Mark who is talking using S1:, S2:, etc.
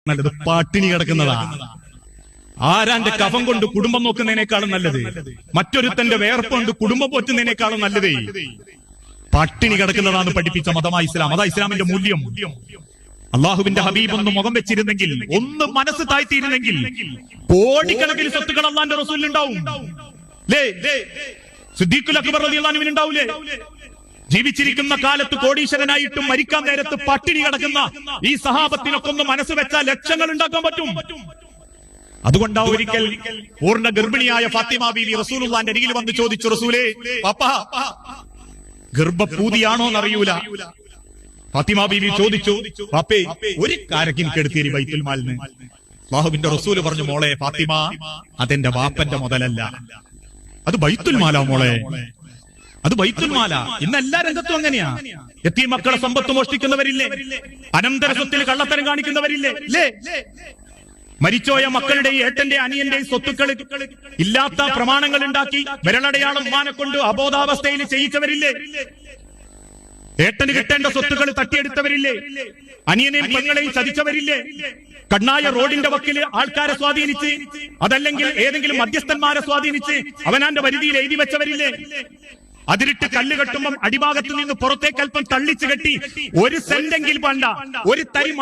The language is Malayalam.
S1: നല്ലത് പട്ടിണി കിടക്കുന്നതാ. ആരാന്റെ കഫം കൊണ്ട് കുടുംബം നോക്കുന്നതിനേക്കാളും നല്ലത്, മറ്റൊരുത്തന്റെ വേർപ്പുകൊണ്ട് കുടുംബം പോറ്റുന്നതിനേക്കാളും നല്ലതേ പട്ടിണി കിടക്കുന്നതാണ് പഠിപ്പിച്ച മതമായ ഇസ്ലാം. അതാ ഇസ്ലാമിന്റെ മൂല്യം. അള്ളാഹുവിന്റെ ഹബീബ് ഒന്ന് മുഖം വെച്ചിരുന്നെങ്കിൽ, ഒന്ന് മനസ്സ് താഴ്ത്തിയിരുന്നെങ്കിൽ കോടിക്കണക്കിന് സ്വത്തുക്കൾ അള്ളാന്റെ റസൂലിനുണ്ടാവും. സിദ്ദീഖുൽ അക്ബർ റളിയല്ലാഹു അൻഹുവിന് ഉണ്ടാവൂലേ? ജീവിച്ചിരിക്കുന്ന കാലത്ത് കോടീശ്വരനായിട്ടും മരിക്കാൻ നേരത്ത് പട്ടിണി കിടക്കുന്ന ഈ സഹാബത്തിനൊക്കെ ഒന്ന് മനസ്സ് വെച്ചാൽ ലക്ഷങ്ങൾ ഉണ്ടാക്കാൻ പറ്റും. അതുകൊണ്ടാ ഒരിക്കൽ പൂർണ്ണ ഗർഭിണിയായ ഫാത്തിമ ബീവി റസൂലുള്ളാന്റെ അരികിൽ വന്ന് ചോദിച്ചു, റസൂലേ, പാപ്പാ ഗർഭപൂതിയാണോ എന്നറിയൂല. ഫാത്തിമ ബീവി ചോദിച്ചു, പാപ്പേ ഒരു കാരക്കിന് എടുത്തേരി ബൈത്തുൽ മാലിന്. അല്ലാഹുവിന്റെ റസൂല് പറഞ്ഞു, മോളെ ഫാത്തിമ, അതെന്റെ വാപ്പന്റെ മുതലല്ല, അത് ബൈത്തുൽ മാലാ മോളെ, അത് ബൈത്തുൽ മാല. ഇന്ന് എല്ലാ രംഗത്തും അങ്ങനെയാ. യതീം മക്കളെ സമ്പത്ത് മോഷ്ടിക്കുന്നവരില്ലേ? അനന്തര സ്വത്തിൽ കള്ളത്തരം കാണിക്കുന്നവരില്ലേ? മരിച്ചോയ മക്കളുടെ ഏട്ടന്റെ അനിയന്റെ സ്വത്തുക്കൾ ഇല്ലാത്ത പ്രമാണങ്ങൾ ഉണ്ടാക്കി വിരലടയാളം മാനെ കൊണ്ട് അബോധാവസ്ഥയിൽ ചെയ്യിച്ചവരില്ലേ? ഏട്ടന് കിട്ടേണ്ട സ്വത്തുക്കൾ തട്ടിയെടുത്തവരില്ലേ? അനിയനെയും പെങ്ങളെയും ചതിച്ചവരില്ലേ? കണ്ണായ റോഡിന്റെ വക്കില് ആൾക്കാരെ സ്വാധീനിച്ച്, അതല്ലെങ്കിൽ ഏതെങ്കിലും മധ്യസ്ഥന്മാരെ സ്വാധീനിച്ച് അവനാന്റെ പരിധിയിൽ എഴുതി വെച്ചവരില്ലേ? അതിരിട്ട് കല്ല് കെട്ടുമ്പം അടിഭാഗത്ത് നിന്ന് പുറത്തേക്ക് അല്പം തള്ളിച്ചു കെട്ടി ഒരു സെന്റെങ്കിൽ വേണ്ട, ഒരു തരി